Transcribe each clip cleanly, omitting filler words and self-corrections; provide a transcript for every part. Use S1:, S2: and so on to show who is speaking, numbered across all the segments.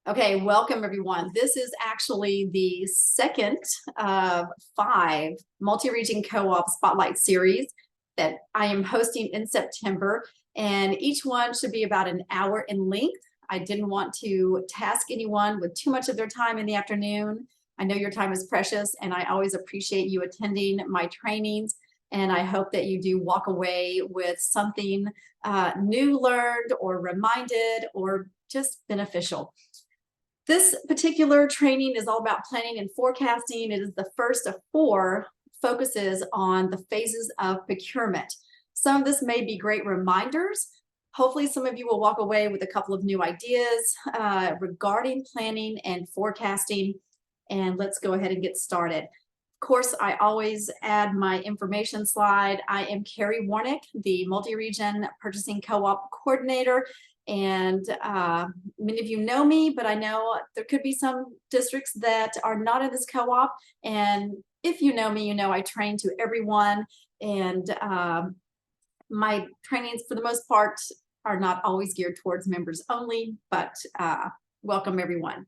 S1: Okay, welcome everyone. This is actually the second of 5 multi-region co-op spotlight series that I am hosting in September, and each one should be about an hour in length. I didn't want to task anyone with too much of their time in the afternoon. I know your time is precious, and I always appreciate you attending my trainings, and I hope that you do walk away with something new learned or reminded or just beneficial. This particular training is all about planning and forecasting. It is the first of 4 focuses on the phases of procurement. Some of this may be great reminders. Hopefully some of you will walk away with a couple of new ideas regarding planning and forecasting. And let's go ahead and get started. Of course, I always add my information slide. I am Carrie Warnick, the Multi-Region Purchasing Co-op Coordinator. And many of you know me, but I know there could be some districts that are not in this co-op. And if you know me, you know I train to everyone. And my trainings, for the most part, are not always geared towards members only, but welcome everyone.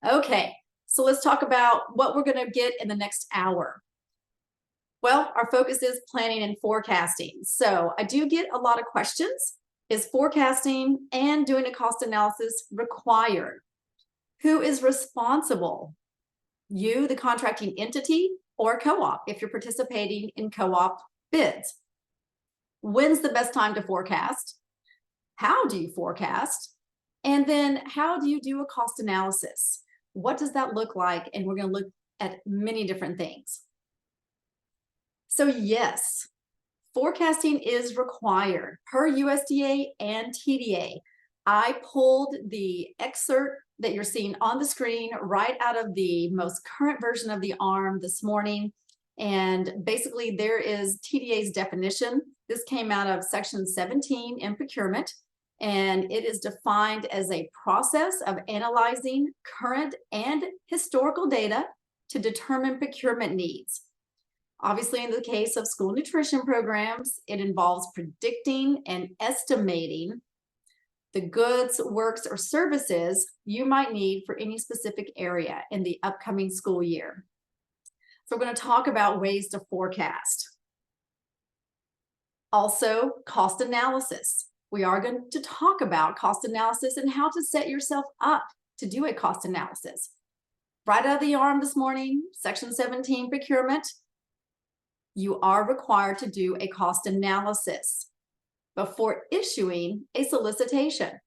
S1: Okay, so let's talk about what we're going to get in the next hour. Well, our focus is planning and forecasting. So I do get a lot of questions. Is forecasting and doing a cost analysis required? Who is responsible? You, the contracting entity, or co-op, if you're participating in co-op bids. When's the best time to forecast? How do you forecast? And then how do you do a cost analysis? What does that look like? And we're going to look at many different things. So yes, forecasting is required per USDA and TDA. I pulled the excerpt that you're seeing on the screen right out of the most current version of the ARM this morning. And basically there is TDA's definition. This came out of section 17 in procurement, and it is defined as a process of analyzing current and historical data to determine procurement needs. Obviously, in the case of school nutrition programs, it involves predicting and estimating the goods, works, or services you might need for any specific area in the upcoming school year. So we're going to talk about ways to forecast. Also, cost analysis. We are going to talk about cost analysis and how to set yourself up to do a cost analysis. Right out of the ARM this morning, section 17 procurement, you are required to do a cost analysis before issuing a solicitation.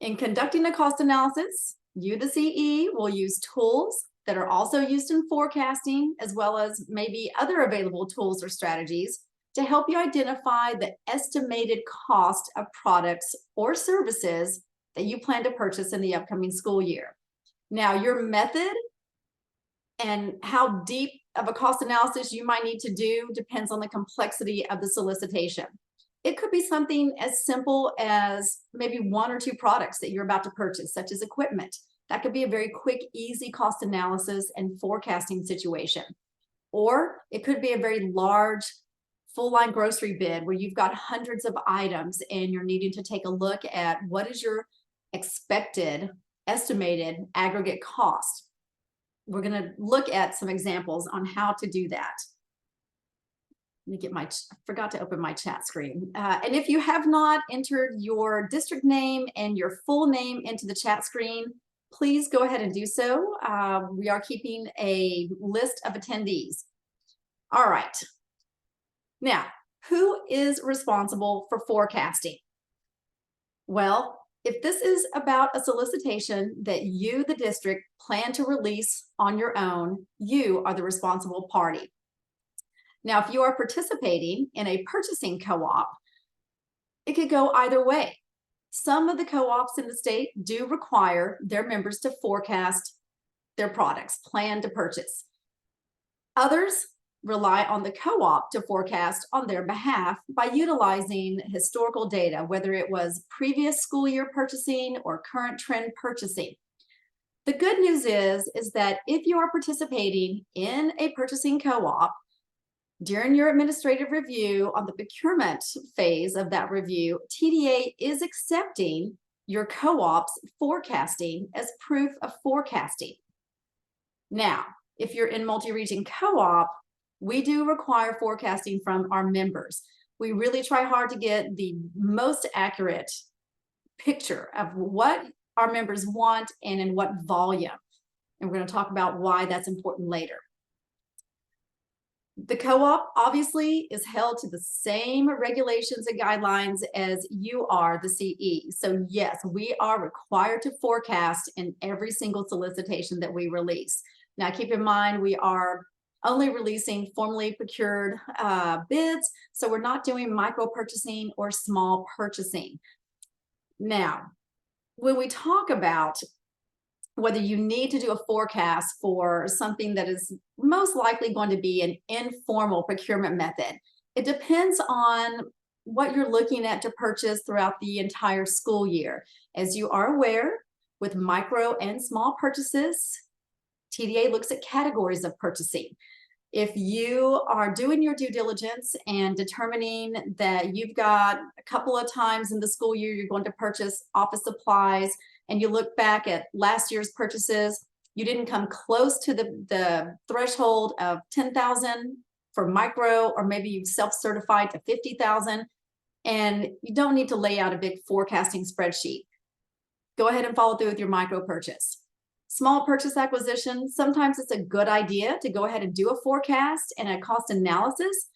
S1: In conducting a cost analysis, you, the CE, will use tools that are also used in forecasting, as well as maybe other available tools or strategies to help you identify the estimated cost of products or services that you plan to purchase in the upcoming school year. Now, your method and how deep of a cost analysis you might need to do depends on the complexity of the solicitation. It could be something as simple as maybe 1 or 2 products that you're about to purchase, such as equipment. That could be a very quick, easy cost analysis and forecasting situation. Or it could be a very large, full-line grocery bid where you've got hundreds of items and you're needing to take a look at what is your expected, estimated aggregate cost. We're going to look at some examples on how to do that. Let me get I forgot to open my chat screen. And if you have not entered your district name and your full name into the chat screen, please go ahead and do so. We are keeping a list of attendees. All right. Now, who is responsible for forecasting? Well, if this is about a solicitation that you, the district, plan to release on your own, you are the responsible party. Now, if you are participating in a purchasing co-op, it could go either way. Some of the co-ops in the state do require their members to forecast their products, plan to purchase. Others rely on the co-op to forecast on their behalf by utilizing historical data, whether it was previous school year purchasing or current trend purchasing. The good news is that if you are participating in a purchasing co-op, during your administrative review on the procurement phase of that review, TDA is accepting your co-op's forecasting as proof of forecasting. Now, if you're in multi-region co-op, we do require forecasting from our members. We really try hard to get the most accurate picture of what our members want and in what volume. And we're going to talk about why that's important later. The co-op obviously is held to the same regulations and guidelines as you are, the CE. So yes, we are required to forecast in every single solicitation that we release. Now keep in mind, we are only releasing formally procured bids, so we're not doing micro purchasing or small purchasing. Now, when we talk about whether you need to do a forecast for something that is most likely going to be an informal procurement method, it depends on what you're looking at to purchase throughout the entire school year. As you are aware, with micro and small purchases, TDA looks at categories of purchasing. If you are doing your due diligence and determining that you've got a couple of times in the school year you're going to purchase office supplies, and you look back at last year's purchases, you didn't come close to the threshold of 10,000 for micro, or maybe you've self-certified to 50,000, and you don't need to lay out a big forecasting spreadsheet. Go ahead and follow through with your micro purchase. Small purchase acquisition, sometimes it's a good idea to go ahead and do a forecast and a cost analysis,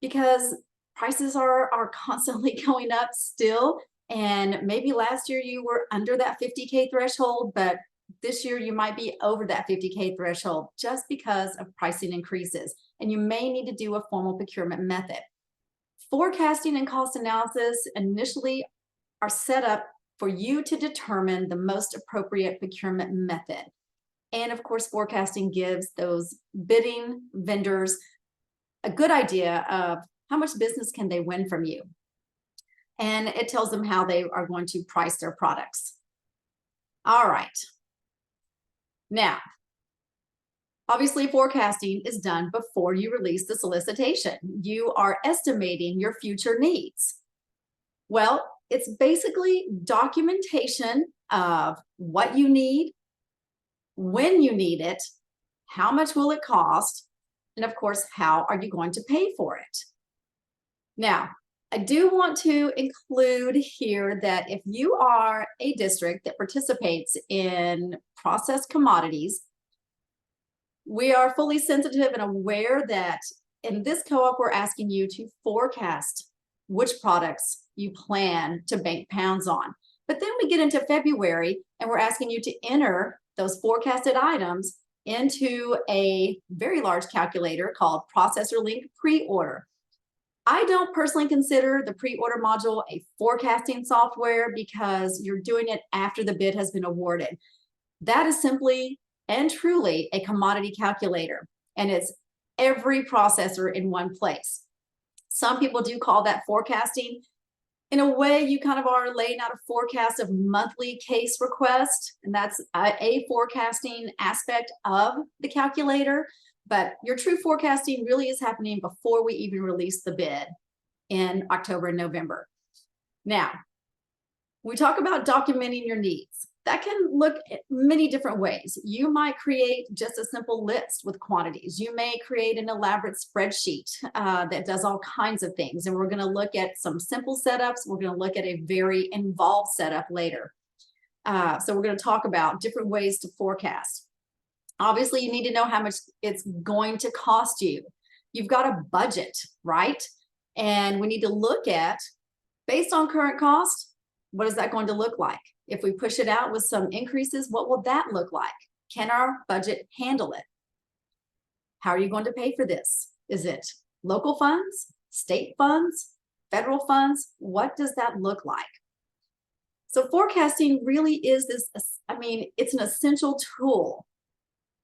S1: because prices are constantly going up still. And maybe last year you were under that 50K threshold, but this year you might be over that 50K threshold just because of pricing increases. And you may need to do a formal procurement method. Forecasting and cost analysis initially are set up for you to determine the most appropriate procurement method. And of course, forecasting gives those bidding vendors a good idea of how much business can they win from you. And it tells them how they are going to price their products. All right. Now, obviously, forecasting is done before you release the solicitation. You are estimating your future needs. Well, it's basically documentation of what you need, when you need it, how much will it cost, and of course, how are you going to pay for it? Now, I do want to include here that if you are a district that participates in processed commodities, we are fully sensitive and aware that in this co-op, we're asking you to forecast which products you plan to bank pounds on. But then we get into February and we're asking you to enter those forecasted items into a very large calculator called Processor Link Pre-Order. I don't personally consider the pre-order module a forecasting software because you're doing it after the bid has been awarded. That is simply and truly a commodity calculator, and it's every processor in one place. Some people do call that forecasting. In a way, you kind of are laying out a forecast of monthly case request, and that's a forecasting aspect of the calculator. But your true forecasting really is happening before we even release the bid in October and November. Now, we talk about documenting your needs. That can look at many different ways. You might create just a simple list with quantities. You may create an elaborate spreadsheet that does all kinds of things. And we're going to look at some simple setups. We're going to look at a very involved setup later. So we're going to talk about different ways to forecast. Obviously, you need to know how much it's going to cost you. You've got a budget, right? And we need to look at, based on current cost, what is that going to look like? If we push it out with some increases, what will that look like? Can our budget handle it? How are you going to pay for this? Is it local funds, state funds, federal funds? What does that look like? So forecasting really is this, it's an essential tool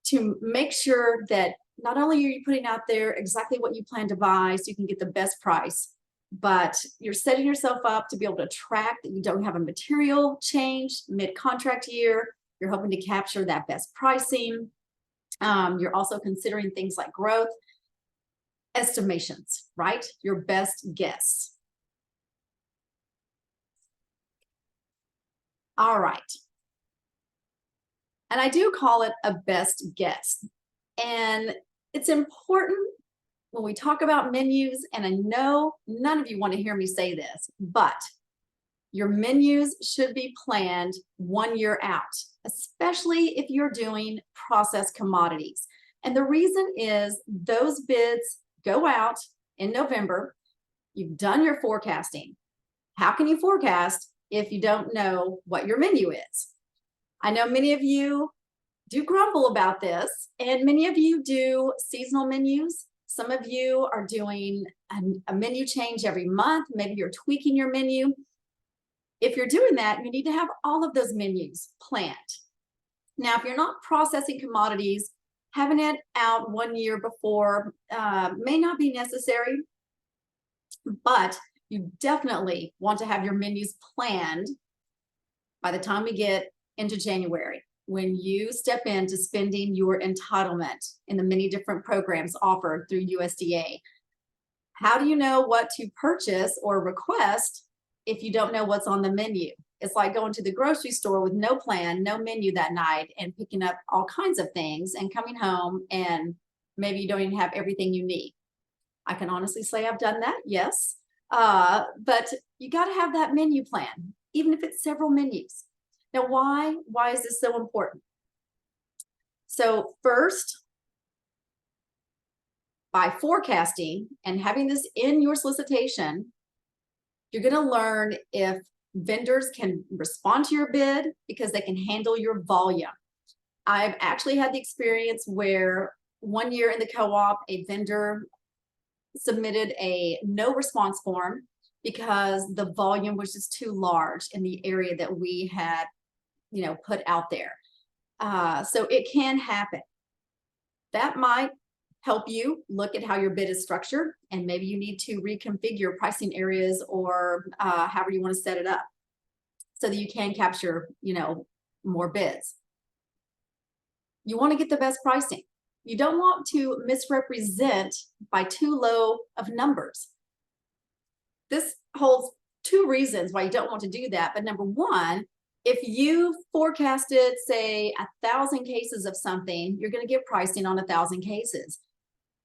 S1: to make sure that not only are you putting out there exactly what you plan to buy so you can get the best price, but you're setting yourself up to be able to track that you don't have a material change mid-contract year. You're hoping to capture that best pricing. You're also considering things like growth, estimations, right? Your best guess. All right. And I do call it a best guess. And it's important when we talk about menus, and I know none of you want to hear me say this, but your menus should be planned 1 year out, especially if you're doing processed commodities. And the reason is those bids go out in November. You've done your forecasting. How can you forecast if you don't know what your menu is? I know many of you do grumble about this, and many of you do seasonal menus. Some of you are doing a menu change every month. Maybe you're tweaking your menu. If you're doing that, you need to have all of those menus planned. Now, if you're not processing commodities, having it out 1 year before may not be necessary, but you definitely want to have your menus planned by the time we get into January, when you step into spending your entitlement in the many different programs offered through USDA. How do you know what to purchase or request if you don't know what's on the menu? It's like going to the grocery store with no plan, no menu that night, and picking up all kinds of things and coming home and maybe you don't even have everything you need. I can honestly say I've done that, yes. But you got to have that menu plan, even if it's several menus. Now, why is this so important? So first, by forecasting and having this in your solicitation, you're going to learn if vendors can respond to your bid because they can handle your volume. I've actually had the experience where 1 year in the co-op, a vendor submitted a no response form because the volume was just too large in the area that we had, put out there. So it can happen. That might help you look at how your bid is structured, and maybe you need to reconfigure pricing areas or however you want to set it up so that you can capture, more bids. You want to get the best pricing. You don't want to misrepresent by too low of numbers. This holds two reasons why you don't want to do that. But number one, if you forecasted, say, 1,000 cases of something, you're going to get pricing on 1,000 cases.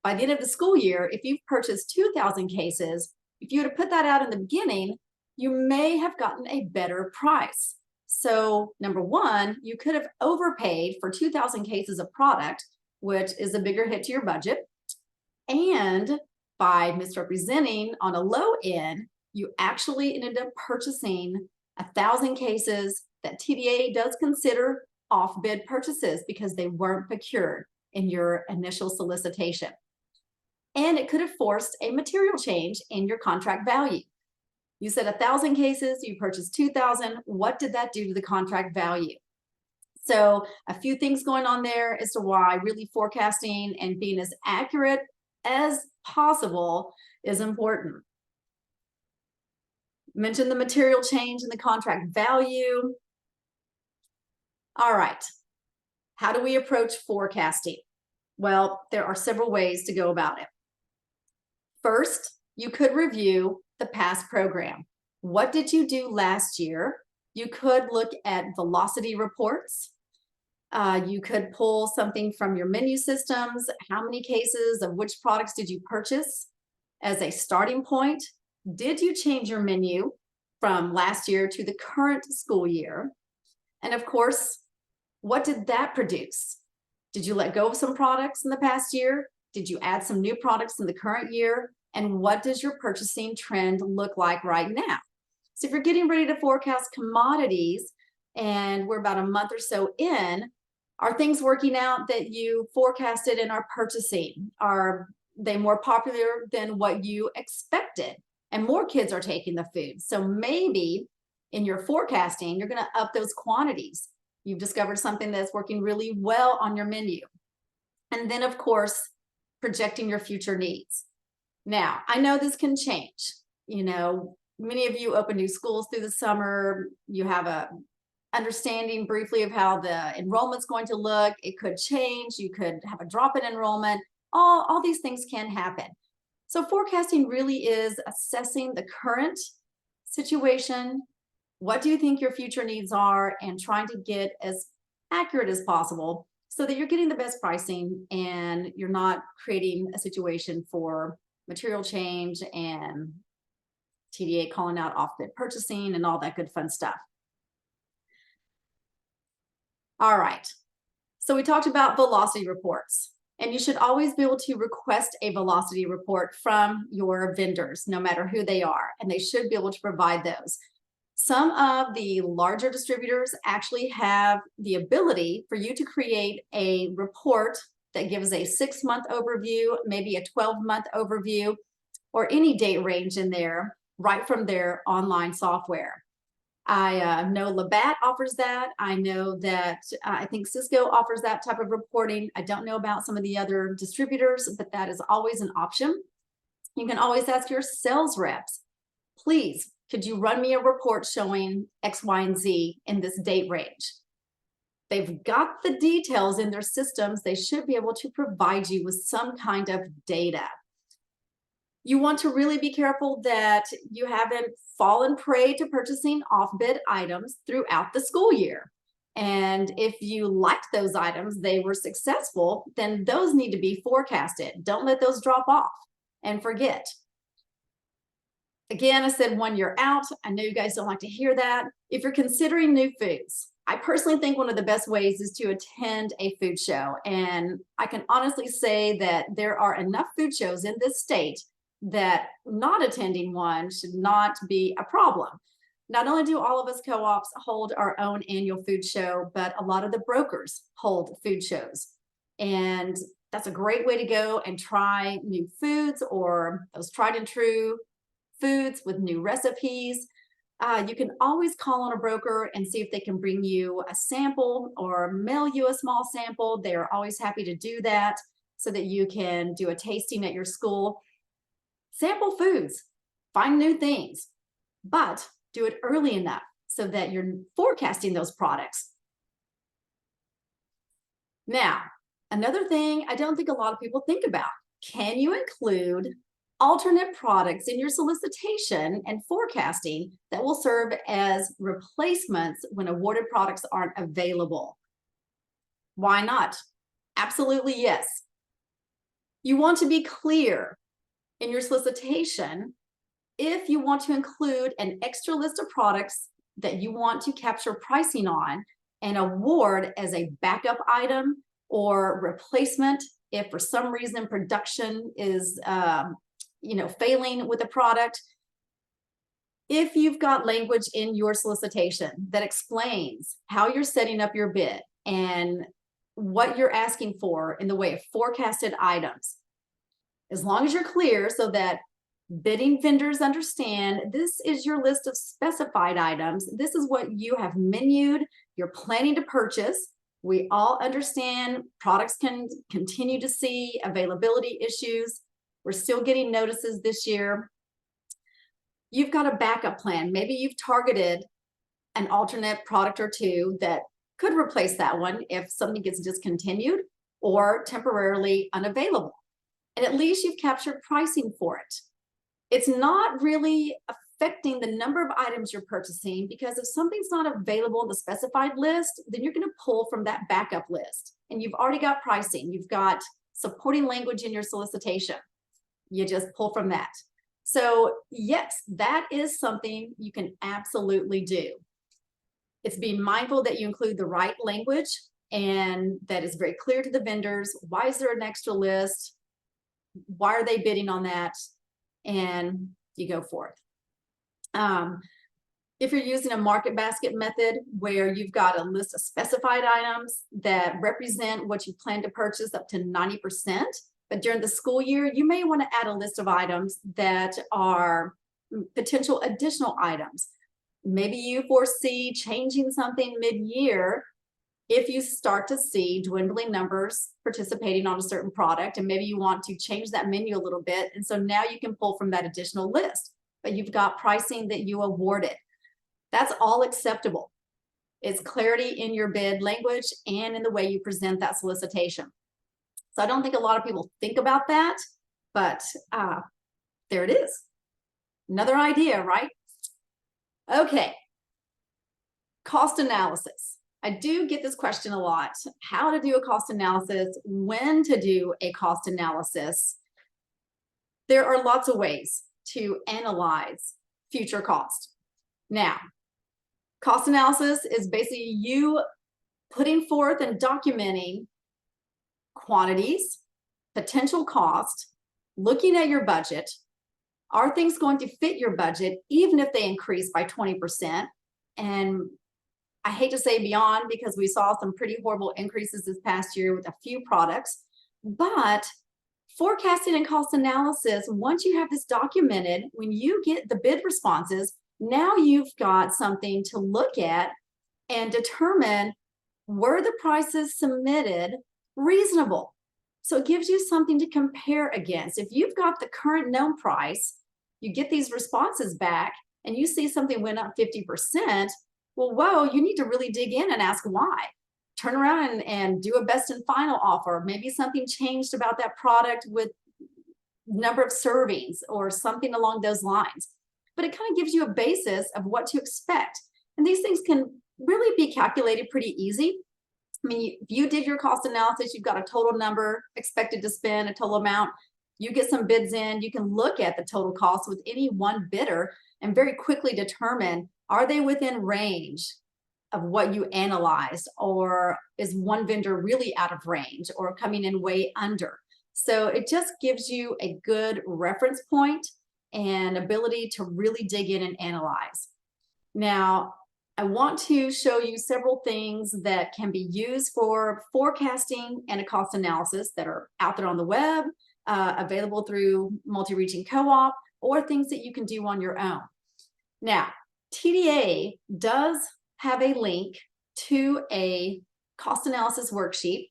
S1: By the end of the school year, if you've purchased 2,000 cases, if you would have put that out in the beginning, you may have gotten a better price. So number one, you could have overpaid for 2,000 cases of product, which is a bigger hit to your budget. And by misrepresenting on a low end, you actually ended up purchasing 1,000 cases that TDA does consider off-bid purchases because they weren't procured in your initial solicitation. And it could have forced a material change in your contract value. You said 1,000 cases, you purchased 2,000. What did that do to the contract value? So a few things going on there as to why really forecasting and being as accurate as possible is important. Mention the material change in the contract value. All right. How do we approach forecasting? Well, there are several ways to go about it. First, you could review the past program. What did you do last year? You could look at velocity reports. You could pull something from your menu systems. How many cases of which products did you purchase as a starting point? Did you change your menu from last year to the current school year? And of course, what did that produce? Did you let go of some products in the past year? Did you add some new products in the current year? And what does your purchasing trend look like right now? So if you're getting ready to forecast commodities and we're about a month or so in, are things working out that you forecasted and are purchasing? Are they more popular than what you expected? And more kids are taking the food. So maybe in your forecasting, you're going to up those quantities. You've discovered something that's working really well on your menu. And then, of course, projecting your future needs. Now, I know this can change. Many of you open new schools through the summer. You have a understanding briefly of how the enrollment's going to look. It could change. You could have a drop in enrollment. All these things can happen. So forecasting really is assessing the current situation What do you think your future needs are, and trying to get as accurate as possible so that you're getting the best pricing and you're not creating a situation for material change and TDA calling out off-bid purchasing and all that good fun stuff. All right, so we talked about velocity reports, and you should always be able to request a velocity report from your vendors, no matter who they are, and they should be able to provide those. Some of the larger distributors actually have the ability for you to create a report that gives a 6-month overview, maybe a 12-month overview, or any date range in there right from their online software. I know Labatt offers that. I know that I think Cisco offers that type of reporting. I don't know about some of the other distributors, but that is always an option. You can always ask your sales reps, please, could you run me a report showing X, Y, and Z in this date range? They've got the details in their systems. They should be able to provide you with some kind of data. You want to really be careful that you haven't fallen prey to purchasing off-bid items throughout the school year. And if you liked those items, they were successful, then those need to be forecasted. Don't let those drop off and forget. Again, I said 1 year out. I know you guys don't like to hear that. If you're considering new foods, I personally think one of the best ways is to attend a food show. And I can honestly say that there are enough food shows in this state that not attending one should not be a problem. Not only do all of us co-ops hold our own annual food show, but a lot of the brokers hold food shows. And that's a great way to go and try new foods or those tried and true foods with new recipes. You can always call on a broker and see if they can bring you a sample or mail you a small sample. They are always happy to do that so that you can do a tasting at your school. Sample foods, find new things, but do it early enough so that you're forecasting those products. Now, another thing I don't think a lot of people think about, can you include alternate products in your solicitation and forecasting that will serve as replacements when awarded products aren't available? Why not? Absolutely yes. You want to be clear in your solicitation if you want to include an extra list of products that you want to capture pricing on and award as a backup item or replacement if for some reason production is failing with a product. If you've got language in your solicitation that explains how you're setting up your bid and what you're asking for in the way of forecasted items, as long as you're clear so that bidding vendors understand this is your list of specified items, this is what you have menued, you're planning to purchase. We all understand products can continue to see availability issues. We're still getting notices this year. You've got a backup plan. Maybe you've targeted an alternate product or two that could replace that one if something gets discontinued or temporarily unavailable. And at least you've captured pricing for it. It's not really affecting the number of items you're purchasing, because if something's not available in the specified list, then you're going to pull from that backup list. And you've already got pricing. You've got supporting language in your solicitation. You just pull from that. So yes, that is something you can absolutely do. It's being mindful that you include the right language and that is very clear to the vendors. Why is there an extra list? Why are they bidding on that? And you go forth. If you're using a market basket method where you've got a list of specified items that represent what you plan to purchase up to 90%, but during the school year, you may want to add a list of items that are potential additional items. Maybe you foresee changing something mid-year if you start to see dwindling numbers participating on a certain product, and maybe you want to change that menu a little bit. And so now you can pull from that additional list, but you've got pricing that you awarded. That's all acceptable. It's clarity in your bid language and in the way you present that solicitation. So I don't think a lot of people think about that, but there it is. Another idea, right? Okay. Cost analysis. I do get this question a lot. How to do a cost analysis, when to do a cost analysis. There are lots of ways to analyze future cost. Now, cost analysis is basically you putting forth and documenting quantities, potential cost, looking at your budget. Are things going to fit your budget, even if they increase by 20%? And I hate to say beyond, because we saw some pretty horrible increases this past year with a few products, but forecasting and cost analysis, once you have this documented, when you get the bid responses, now you've got something to look at and determine, were the prices submitted reasonable? So it gives you something to compare against. If you've got the current known price, you get these responses back and you see something went up 50%, well, whoa, you need to really dig in and ask why. Turn around and do a best and final offer. Maybe something changed about that product with number of servings or something along those lines. But it kind of gives you a basis of what to expect. And these things can really be calculated pretty easy. I mean, if you did your cost analysis, you've got a total number expected to spend, a total amount. You get some bids in, you can look at the total cost with any one bidder and very quickly determine, are they within range of what you analyzed, or is one vendor really out of range or coming in way under? So it just gives you a good reference point and ability to really dig in and analyze. Now, I want to show you several things that can be used for forecasting and a cost analysis that are out there on the web, available through multi-region co-op, or things that you can do on your own. Now, TDA does have a link to a cost analysis worksheet,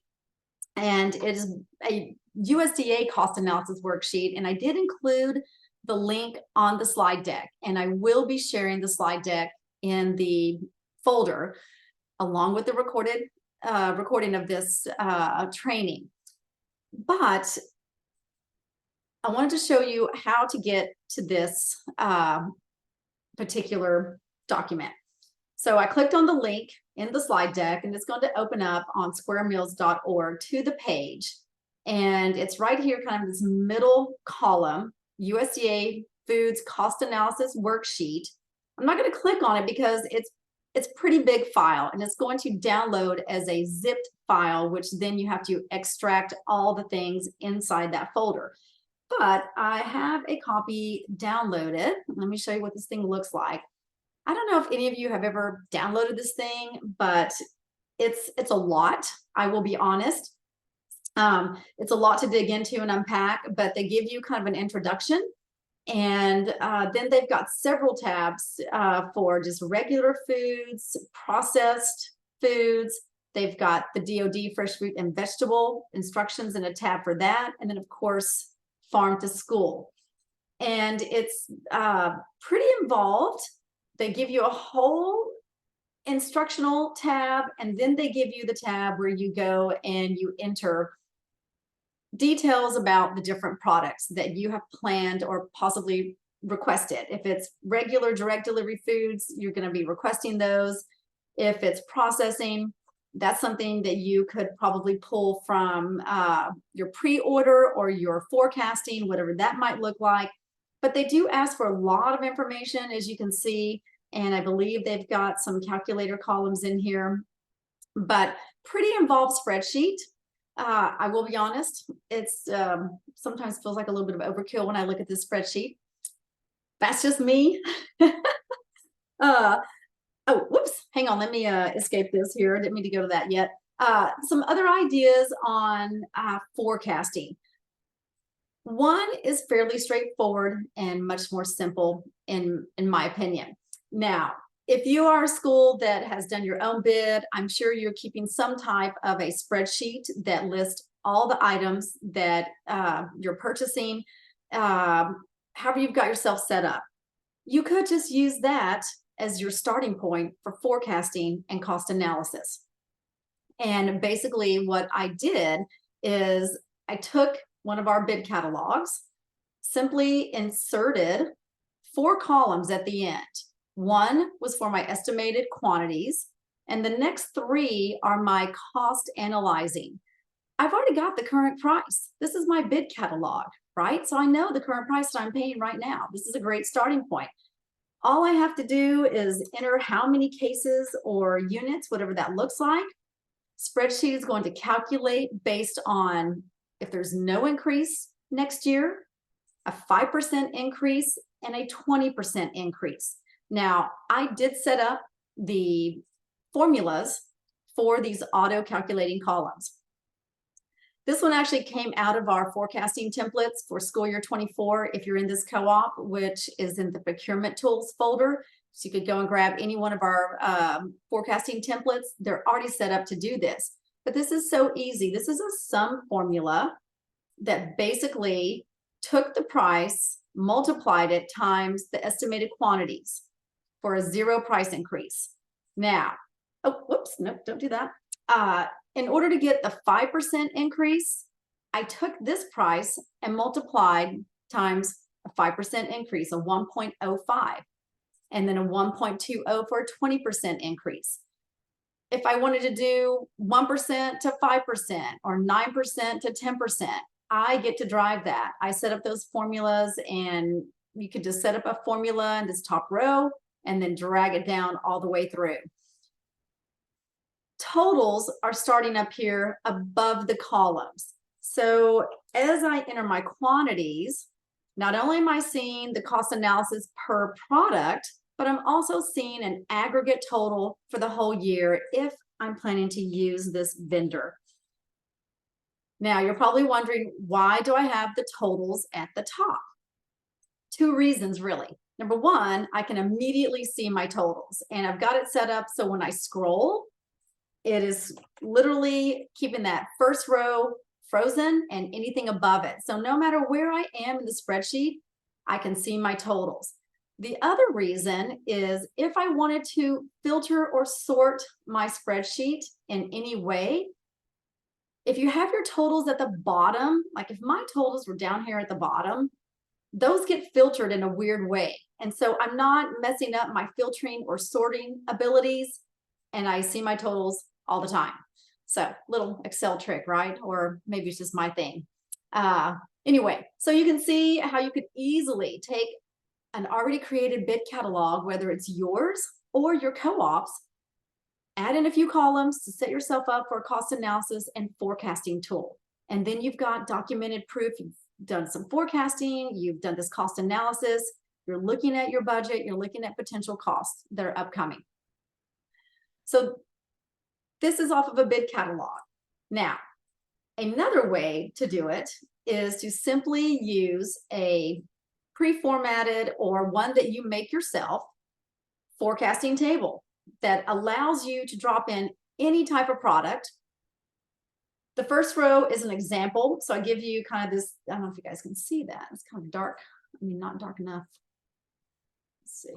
S1: and it is a USDA cost analysis worksheet, and I did include the link on the slide deck, and I will be sharing the slide deck in the folder along with the recording of this training. But I wanted to show you how to get to this particular document. So I clicked on the link in the slide deck, and it's going to open up on squaremeals.org to the page. And it's right here, kind of this middle column, USDA Foods Cost Analysis Worksheet. I'm not going to click on it because it's pretty big file, and it's going to download as a zipped file, which then you have to extract all the things inside that folder. But I have a copy downloaded. Let me show you what this thing looks like. I don't know if any of you have ever downloaded this thing, but it's a lot. I will be honest. It's a lot to dig into and unpack, but they give you kind of an introduction. And then they've got several tabs for just regular foods, processed foods. They've got the DoD fresh fruit and vegetable instructions and a tab for that. And then, of course, farm to school. And it's pretty involved. They give you a whole instructional tab, and then they give you the tab where you go and you enter details about the different products that you have planned or possibly requested. If it's regular direct delivery foods, you're going to be requesting those. If it's processing, that's something that you could probably pull from your pre-order or your forecasting, whatever that might look like. But they do ask for a lot of information, as you can see, and I believe they've got some calculator columns in here, but pretty involved spreadsheet. I will be honest, it's sometimes feels like a little bit of overkill when I look at this spreadsheet. That's just me. Oh, whoops, hang on, let me escape this here. I didn't mean to go to that yet. Some other ideas on forecasting. One is fairly straightforward and much more simple in my opinion. Now, if you are a school that has done your own bid, I'm sure you're keeping some type of a spreadsheet that lists all the items that you're purchasing, however you've got yourself set up. You could just use that as your starting point for forecasting and cost analysis. And basically what I did is I took one of our bid catalogs, simply inserted 4 columns at the end. One was for my estimated quantities, and the next three are my cost analyzing. I've already got the current price. This is my bid catalog, right? So I know the current price that I'm paying right now. This is a great starting point. All I have to do is enter how many cases or units, whatever that looks like. Spreadsheet is going to calculate based on if there's no increase next year, a 5% increase, and a 20% increase. Now, I did set up the formulas for these auto calculating columns. This one actually came out of our forecasting templates for school year 24 if you're in this co-op, which is in the procurement tools folder. So you could go and grab any one of our forecasting templates. They're already set up to do this. But this is so easy. This is a sum formula that basically took the price, multiplied it times the estimated quantities for a 0 price increase. Now, oh, whoops, nope, don't do that. In order to get the 5% increase, I took this price and multiplied times a 5% increase, a 1.05, and then a 1.20 for a 20% increase. If I wanted to do 1% to 5% or 9% to 10%, I get to drive that. I set up those formulas, and you could just set up a formula in this top row and then drag it down all the way through. Totals are starting up here above the columns. So as I enter my quantities, not only am I seeing the cost analysis per product, but I'm also seeing an aggregate total for the whole year if I'm planning to use this vendor. Now, you're probably wondering, why do I have the totals at the top? 2 reasons, really. Number one, I can immediately see my totals, and I've got it set up so when I scroll, it is literally keeping that first row frozen and anything above it. So no matter where I am in the spreadsheet, I can see my totals. The other reason is if I wanted to filter or sort my spreadsheet in any way, if you have your totals at the bottom, like if my totals were down here at the bottom, those get filtered in a weird way. And so I'm not messing up my filtering or sorting abilities, and I see my totals all the time. So little Excel trick, right? Or maybe it's just my thing. Anyway, so you can see how you could easily take an already created bid catalog, whether it's yours or your co-op's, add in a few columns to set yourself up for a cost analysis and forecasting tool. And then you've got documented proof. You've done some forecasting, you've done this cost analysis, you're looking at your budget, you're looking at potential costs that are upcoming. So this is off of a bid catalog. Now, another way to do it is to simply use a pre-formatted or one that you make yourself forecasting table that allows you to drop in any type of product. The first row is an example. So I give you kind of this, I don't know if you guys can see that. It's kind of dark. I mean, not dark enough. Let's see.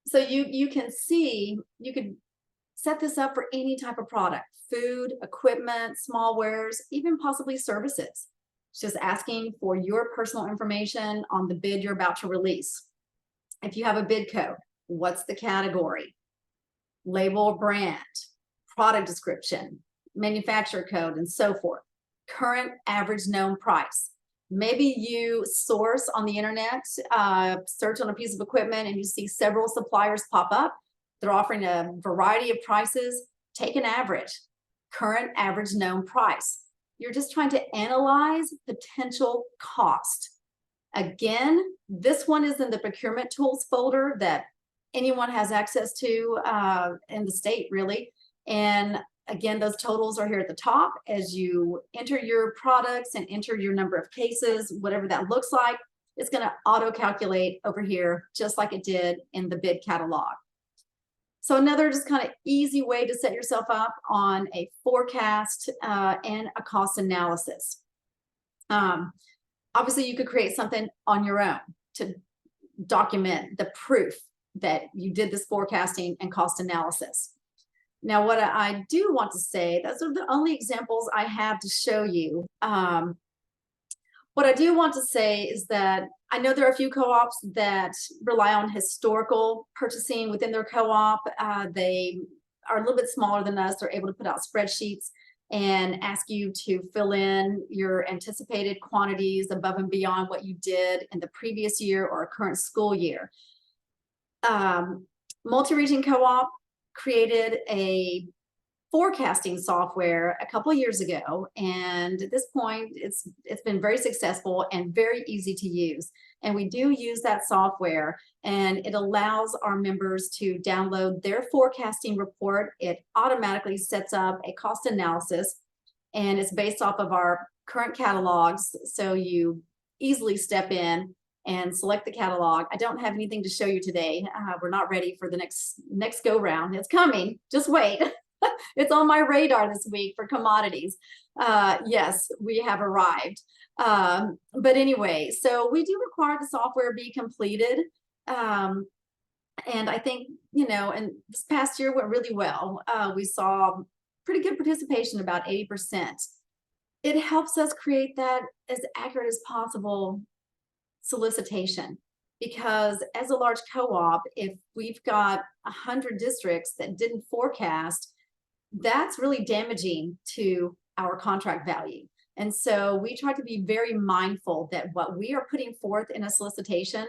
S1: So you can see, you could set this up for any type of product, food, equipment, small wares, even possibly services. It's just asking for your personal information on the bid you're about to release. If you have a bid code, what's the category, label or brand, product description, manufacturer code, and so forth. Current average known price. Maybe you source on the internet, search on a piece of equipment, and you see several suppliers pop up. They're offering a variety of prices. Take an average, current average known price. You're just trying to analyze potential cost. Again, this one is in the procurement tools folder that anyone has access to in the state, really. And again, those totals are here at the top. As you enter your products and enter your number of cases, whatever that looks like, it's going to auto calculate over here, just like it did in the bid catalog. So another just kind of easy way to set yourself up on a forecast and a cost analysis. Obviously, you could create something on your own to document the proof that you did this forecasting and cost analysis. Now, what I do want to say, those are the only examples I have to show you. What I do want to say is that I know there are a few co-ops that rely on historical purchasing within their co-op. They are a little bit smaller than us. They're able to put out spreadsheets and ask you to fill in your anticipated quantities above and beyond what you did in the previous year or current school year. Multi-region co-op created a forecasting software a couple of years ago, and at this point it's been very successful and very easy to use. And we do use that software, and it allows our members to download their forecasting report. It automatically sets up a cost analysis, and it's based off of our current catalogs, so you easily step in and select the catalog. I don't have anything to show you today. We're not ready for the next go round. It's coming, just wait. It's on my radar this week for commodities. Yes, we have arrived. But anyway, so we do require the software be completed. And I think, you know, and this past year went really well. We saw pretty good participation, about 80%. It helps us create that as accurate as possible solicitation, because as a large co-op, if we've got 100 districts that didn't forecast, that's really damaging to our contract value. And so we try to be very mindful that what we are putting forth in a solicitation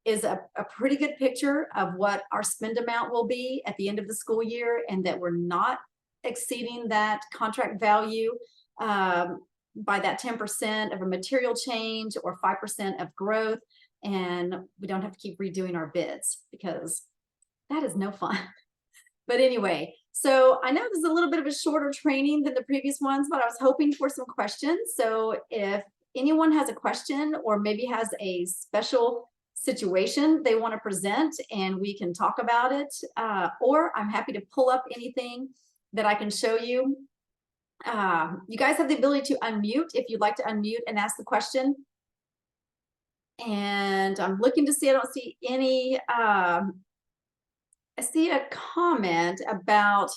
S1: is a pretty good picture of what our spend amount will be at the end of the school year, and that we're not exceeding that contract value by that 10% of a material change or 5% of growth. And we don't have to keep redoing our bids, because that is no fun. But anyway, so I know this is a little bit of a shorter training than the previous ones, but I was hoping for some questions. So if anyone has a question, or maybe has a special situation they want to present, and we can talk about it, or I'm happy to pull up anything that I can show you. You guys have the ability to unmute if you'd like to unmute and ask the question. And I'm looking to see, I don't see any, I see a comment about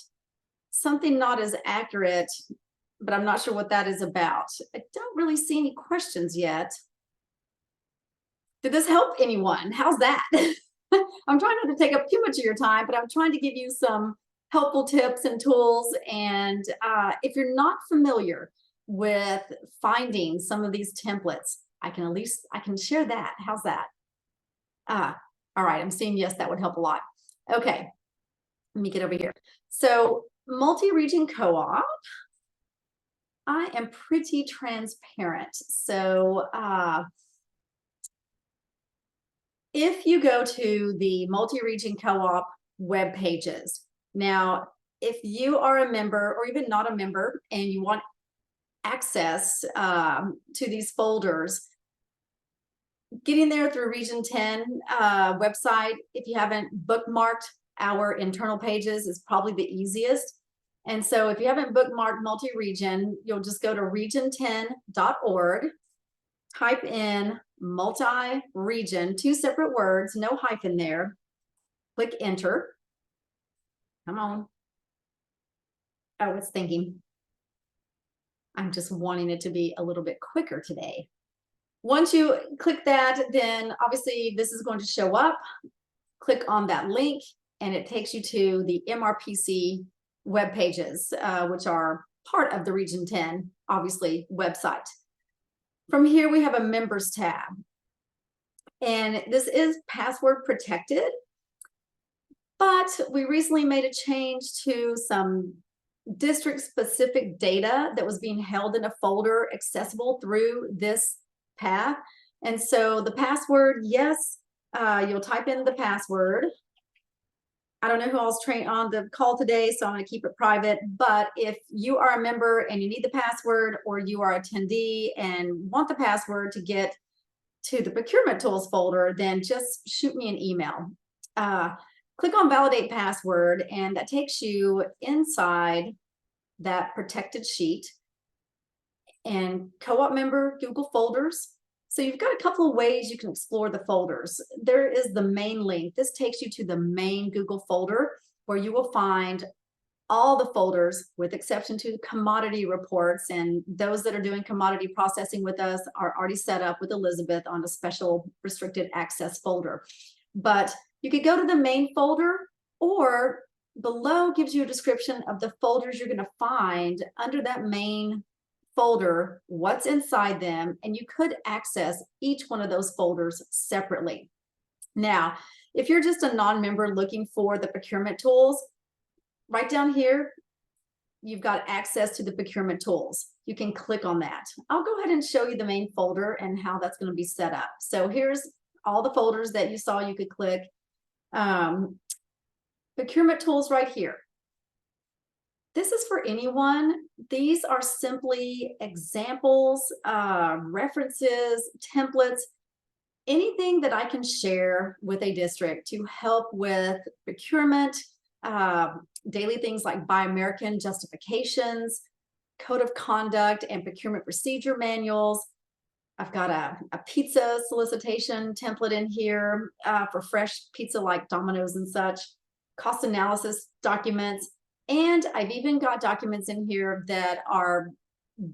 S1: something not as accurate, but I'm not sure what that is about. I don't really see any questions yet. Did this help anyone? How's that? I'm trying not to take up too much of your time, but I'm trying to give you some helpful tips and tools. And if you're not familiar with finding some of these templates, I can share that. How's that? All right, I'm seeing yes, that would help a lot. Okay, let me get over here. So multi-region co-op, I am pretty transparent. So if you go to the multi-region co-op web pages, now, if you are a member or even not a member and you want access to these folders, getting there through Region 10 website, if you haven't bookmarked our internal pages, is probably the easiest. And so if you haven't bookmarked multi-region, you'll just go to region10.org, type in multi-region, 2 separate words, no hyphen there, click enter. Come on. Oh, it's thinking. I'm just wanting it to be a little bit quicker today. Once you click that, then obviously this is going to show up. Click on that link, and it takes you to the MRPC web pages, which are part of the Region 10, obviously, website. From here, we have a members tab. And this is password protected, but we recently made a change to some district-specific data that was being held in a folder accessible through this path. And so the password, yes, you'll type in the password. I don't know who else trained on the call today, so I'm going to keep it private. But if you are a member and you need the password, or you are an attendee and want the password to get to the procurement tools folder, then just shoot me an email. Click on validate password, and that takes you inside that protected sheet and co-op member Google folders. So you've got a couple of ways you can explore the folders. There is the main link. This takes you to the main Google folder, where you will find all the folders with exception to commodity reports, and those that are doing commodity processing with us are already set up with Elizabeth on a special restricted access folder. But you could go to the main folder, or below gives you a description of the folders you're going to find under that main folder, what's inside them, and you could access each one of those folders separately. Now, if you're just a non-member looking for the procurement tools, right down here, you've got access to the procurement tools. You can click on that. I'll go ahead and show you the main folder and how that's going to be set up. So here's all the folders that you saw you could click. Procurement tools right here. This is for anyone. These are simply examples, references, templates, anything that I can share with a district to help with procurement, daily things like Buy American justifications, code of conduct and procurement procedure manuals. I've got a pizza solicitation template in here for fresh pizza like Domino's and such, cost analysis documents, and I've even got documents in here that are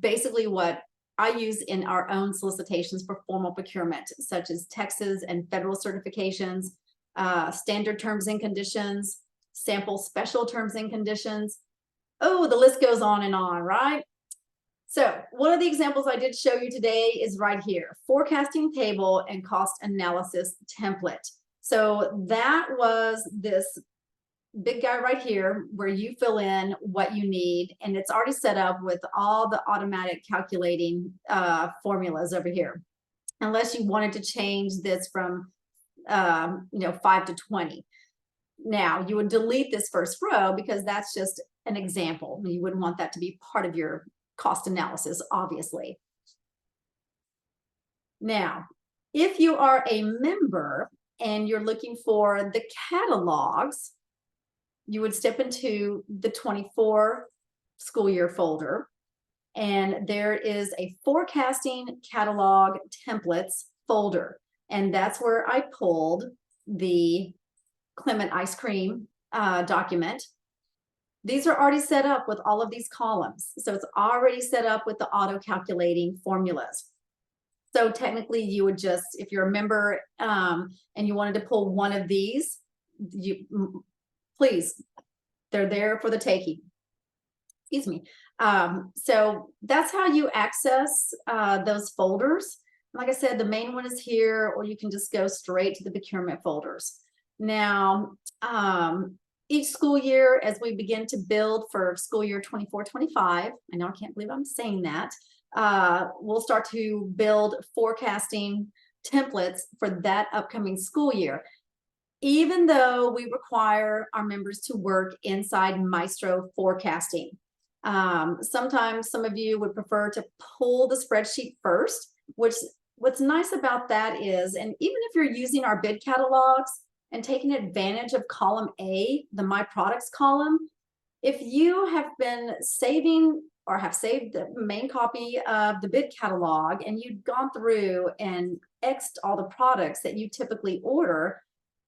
S1: basically what I use in our own solicitations for formal procurement, such as Texas and federal certifications, standard terms and conditions, sample special terms and conditions. Oh, the list goes on and on, right? So one of the examples I did show you today is right here, forecasting table and cost analysis template. So that was this big guy right here where you fill in what you need, and it's already set up with all the automatic calculating formulas over here, unless you wanted to change this from 5 to 20. Now you would delete this first row because that's just an example. You wouldn't want that to be part of your cost analysis, obviously. Now, if you are a member and you're looking for the catalogs, you would step into the 24 school year folder, and there is a forecasting catalog templates folder, and that's where I pulled the Clement ice cream document. These are already set up with all of these columns, so it's already set up with the auto calculating formulas. So technically you would just, if you're a member and you wanted to pull one of these, please, they're there for the taking. Excuse me. So that's how you access those folders. Like I said, the main one is here, or you can just go straight to the procurement folders. Now, each school year, as we begin to build for school year 24-25, I know I can't believe I'm saying that, we'll start to build forecasting templates for that upcoming school year. Even though we require our members to work inside Maestro forecasting. Sometimes some of you would prefer to pull the spreadsheet first, which what's nice about that is, and even if you're using our bid catalogs and taking advantage of column A, the My Products column, if you have been saving or have saved the main copy of the bid catalog and you've gone through and X'd all the products that you typically order,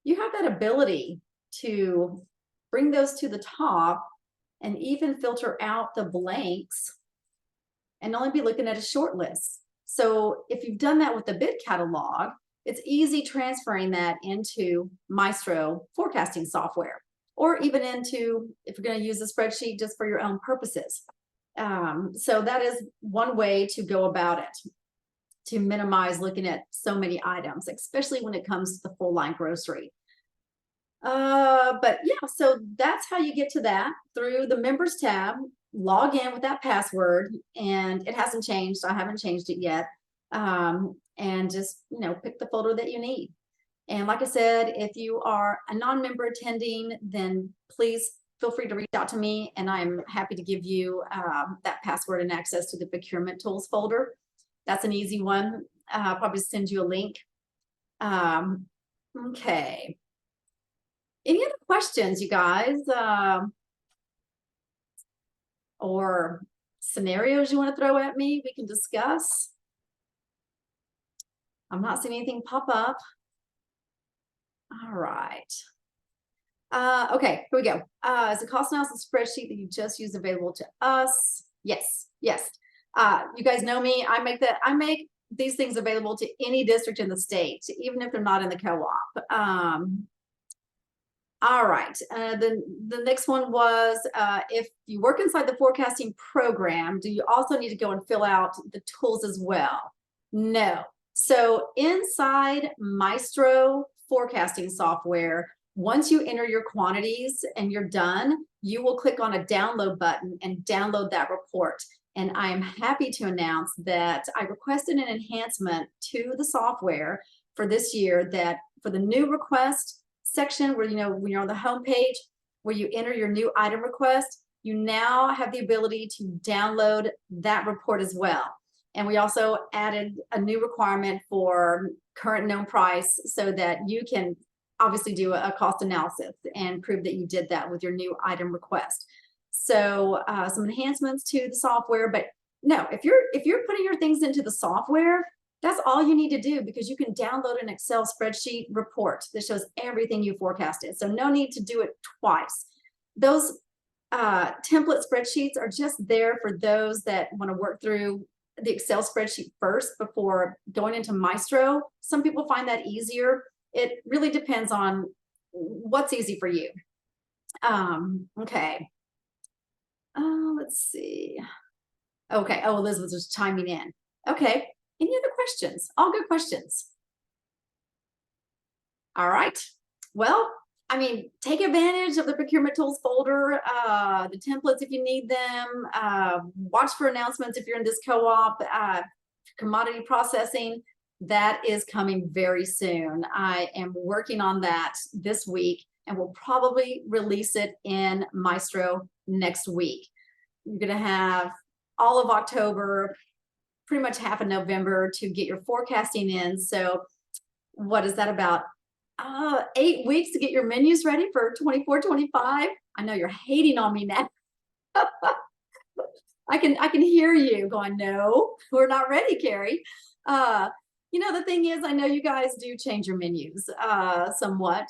S1: you have that ability to bring those to the top and even filter out the blanks and only be looking at a short list. So if you've done that with the bid catalog, it's easy transferring that into Maestro forecasting software, or even into, if you're going to use a spreadsheet just for your own purposes. So that is one way to go about it, to minimize looking at so many items, especially when it comes to the full line grocery. But yeah, so that's how you get to that through the members tab. Log in with that password, and it hasn't changed. I haven't changed it yet. And just, pick the folder that you need. And like I said, if you are a non-member attending, then please feel free to reach out to me, and I'm happy to give you that password and access to the procurement tools folder. That's an easy one. I'll probably send you a link. Okay. Any other questions, you guys? Or scenarios you want to throw at me, we can discuss. I'm not seeing anything pop up. All right. Okay, here we go. Is the cost analysis spreadsheet that you just used available to us? Yes, yes. You guys know me. I make these things available to any district in the state, even if they're not in the co-op. All right. The next one was if you work inside the forecasting program, do you also need to go and fill out the tools as well? No. So inside Maestro forecasting software, once you enter your quantities and you're done, you will click on a download button and download that report. And I am happy to announce that I requested an enhancement to the software for this year, that for the new request section where, when you're on the home page where you enter your new item request, you now have the ability to download that report as well. And we also added a new requirement for current known price so that you can obviously do a cost analysis and prove that you did that with your new item request. So some enhancements to the software, but no, if you're putting your things into the software, that's all you need to do, because you can download an Excel spreadsheet report that shows everything you forecasted. So no need to do it twice. Those template spreadsheets are just there for those that want to work through the Excel spreadsheet first before going into Maestro. Some people find that easier. It really depends on what's easy for you. Okay. Let's see. Okay. Oh, Elizabeth was chiming in. Okay. Any other questions? All good questions. All right. Well, I mean, take advantage of the procurement tools folder, the templates if you need them. Watch for announcements if you're in this co-op. Commodity processing, that is coming very soon. I am working on that this week and we'll probably release it in Maestro next week. You're going to have all of October, pretty much half of November to get your forecasting in. So what is that, about 8 weeks to get your menus ready for 24, 25? I know you're hating on me now. I can hear you going, no, we're not ready, Carrie. The thing is, I know you guys do change your menus somewhat.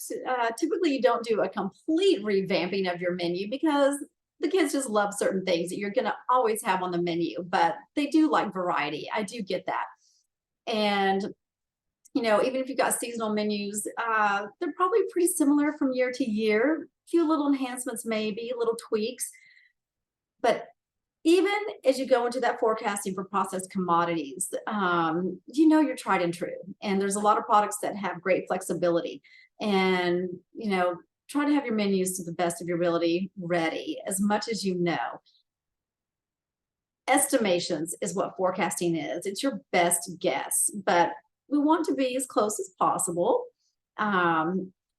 S1: Typically, you don't do a complete revamping of your menu because the kids just love certain things that you're going to always have on the menu, but they do like variety. I do get that. And, even if you've got seasonal menus, they're probably pretty similar from year to year. A few little enhancements, maybe little tweaks. But even as you go into that forecasting for processed commodities, you're tried and true. And there's a lot of products that have great flexibility. And, try to have your menus to the best of your ability ready as much as you know. Estimations is what forecasting is. It's your best guess, but we want to be as close as possible. I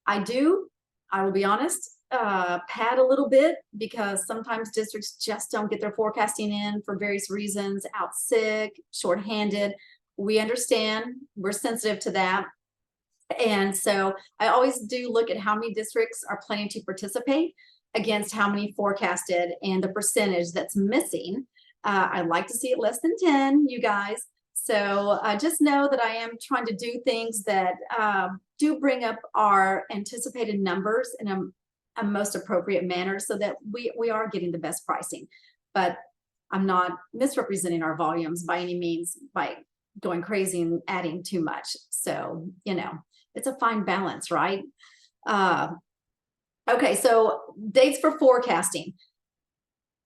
S1: will be honest, pad a little bit because sometimes districts just don't get their forecasting in for various reasons, out sick, shorthanded. We understand, we're sensitive to that. And so I always do look at how many districts are planning to participate against how many forecasted and the percentage that's missing. I'd like to see it less than 10, you guys. So just know that I am trying to do things that do bring up our anticipated numbers in a most appropriate manner so that we are getting the best pricing. But I'm not misrepresenting our volumes by any means by going crazy and adding too much. So, it's a fine balance, right? Okay, so dates for forecasting.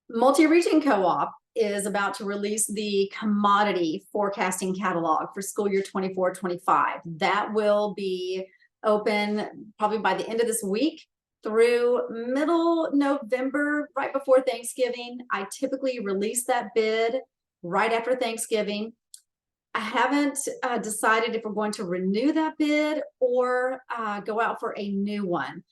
S1: Multi-region co-op is about to release the commodity forecasting catalog for school year 24-25. That will be open probably by the end of this week through middle November, right before Thanksgiving. I typically release that bid right after Thanksgiving. I haven't decided if we're going to renew that bid or go out for a new one.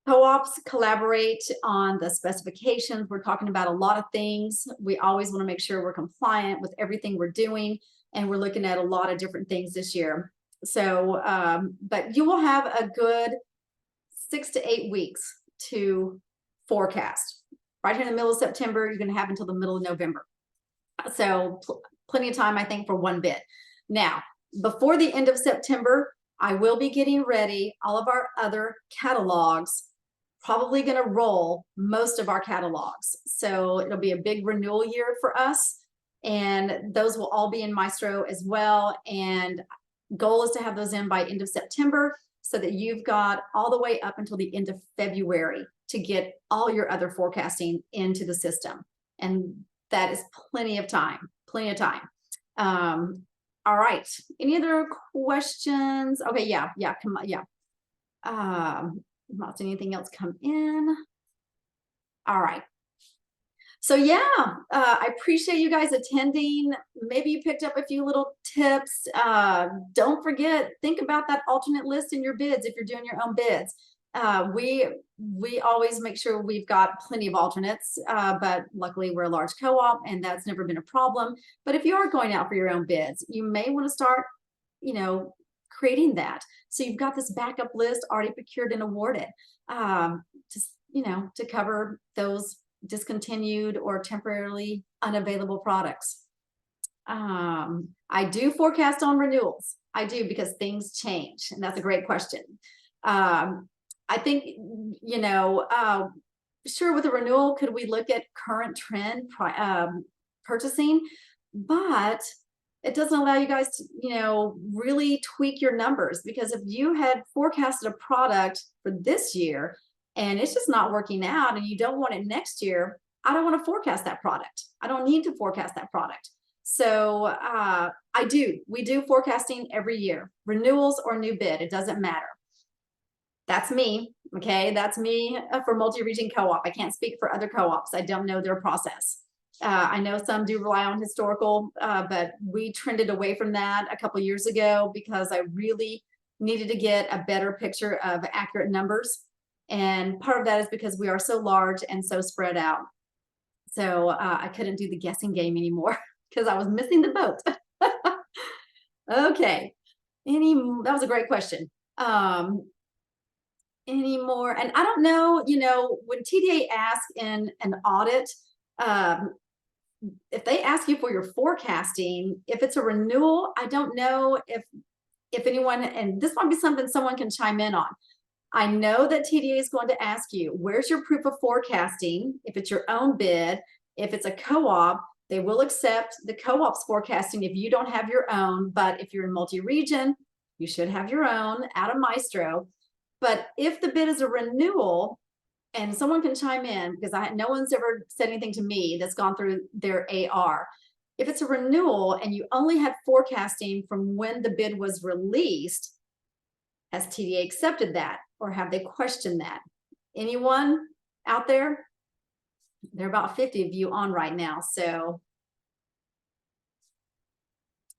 S1: Co-ops collaborate on the specifications. We're talking about a lot of things. We always want to make sure we're compliant with everything we're doing, and we're looking at a lot of different things this year. So, but you will have a good 6 to 8 weeks to forecast. Right here in the middle of September, you're going to have until the middle of November. So plenty of time, I think, for one bid. Now, before the end of September, I will be getting ready all of our other catalogs, probably going to roll most of our catalogs. So it'll be a big renewal year for us. And those will all be in Maestro as well. And goal is to have those in by end of September so that you've got all the way up until the end of February to get all your other forecasting into the system. And that is plenty of time, plenty of time. All right. Any other questions? Okay. Yeah. Come on. Yeah. Not seeing anything else come in. All right. So yeah, I appreciate you guys attending. Maybe you picked up a few little tips. Don't forget, think about that alternate list in your bids if you're doing your own bids. We always make sure we've got plenty of alternates, but luckily we're a large co-op and that's never been a problem. But if you are going out for your own bids, you may want to start, creating that. So you've got this backup list already procured and awarded, just, to cover those discontinued or temporarily unavailable products. I do forecast on renewals. I do, because things change, and that's a great question. I think, sure, with a renewal, could we look at current trend purchasing? But it doesn't allow you guys to, really tweak your numbers, because if you had forecasted a product for this year and it's just not working out and you don't want it next year, I don't want to forecast that product. I don't need to forecast that product. So we do forecasting every year, renewals or new bid, it doesn't matter. That's me. Okay. That's me for multi-region co-op. I can't speak for other co-ops. I don't know their process. I know some do rely on historical, but we trended away from that a couple years ago because I really needed to get a better picture of accurate numbers. And part of that is because we are so large and so spread out. So I couldn't do the guessing game anymore because I was missing the boat. Okay. That was a great question. Any more? And I don't know, when TDA asks in an audit, if they ask you for your forecasting, if it's a renewal, I don't know if anyone, and this might be something someone can chime in on. I know that TDA is going to ask you, where's your proof of forecasting? If it's your own bid, if it's a co-op, they will accept the co-op's forecasting if you don't have your own. But if you're in multi-region, you should have your own out of Maestro. But if the bid is a renewal, and someone can chime in, because no one's ever said anything to me that's gone through their AR. If it's a renewal and you only had forecasting from when the bid was released, has TDA accepted that, or have they questioned that? Anyone out there? There are about 50 of you on right now, so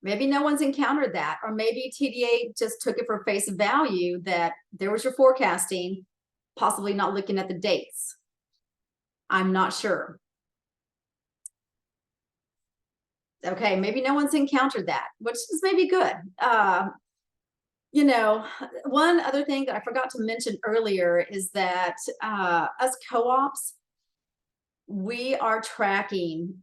S1: maybe no one's encountered that, or maybe TDA just took it for face value that there was your forecasting, possibly not looking at the dates. I'm not sure. Okay, maybe no one's encountered that, which is maybe good. One other thing that I forgot to mention earlier is that us co-ops, we are tracking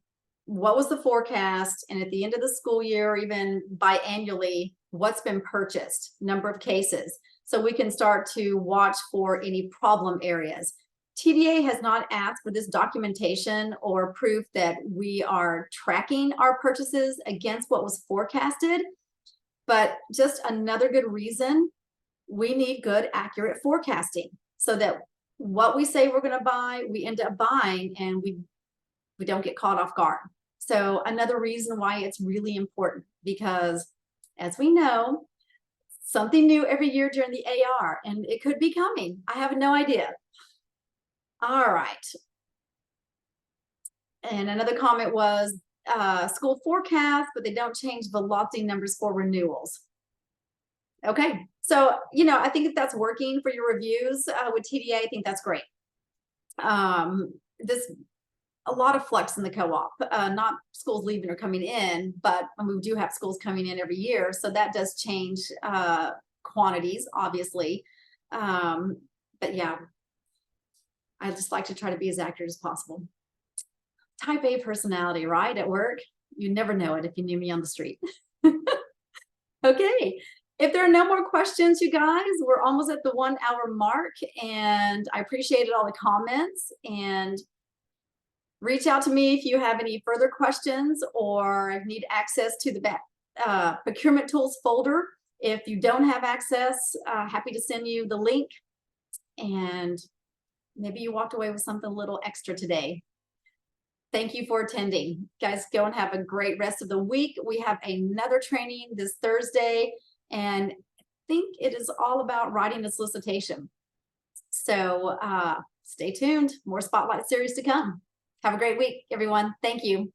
S1: what was the forecast, and at the end of the school year, or even biannually, what's been purchased, number of cases. So we can start to watch for any problem areas. TDA has not asked for this documentation or proof that we are tracking our purchases against what was forecasted, but just another good reason we need good, accurate forecasting so that what we say we're going to buy, we end up buying, and we don't get caught off guard. So another reason why it's really important, because as we know, something new every year during the AR, and it could be coming. I have no idea. All right. And another comment was school forecast, but they don't change velocity numbers for renewals. Okay. So, I think if that's working for your reviews with TDA, I think that's great. A lot of flux in the co-op, not schools leaving or coming in, but we do have schools coming in every year. So that does change quantities, obviously. But yeah, I just like to try to be as accurate as possible. Type A personality, right? At work, you never know it if you knew me on the street. Okay. If there are no more questions, you guys, we're almost at the 1 hour mark, and I appreciated all the comments, and reach out to me if you have any further questions or need access to the procurement tools folder. If you don't have access, happy to send you the link, and maybe you walked away with something a little extra today. Thank you for attending. Guys, go and have a great rest of the week. We have another training this Thursday, and I think it is all about writing a solicitation. So stay tuned. More Spotlight series to come. Have a great week, everyone. Thank you.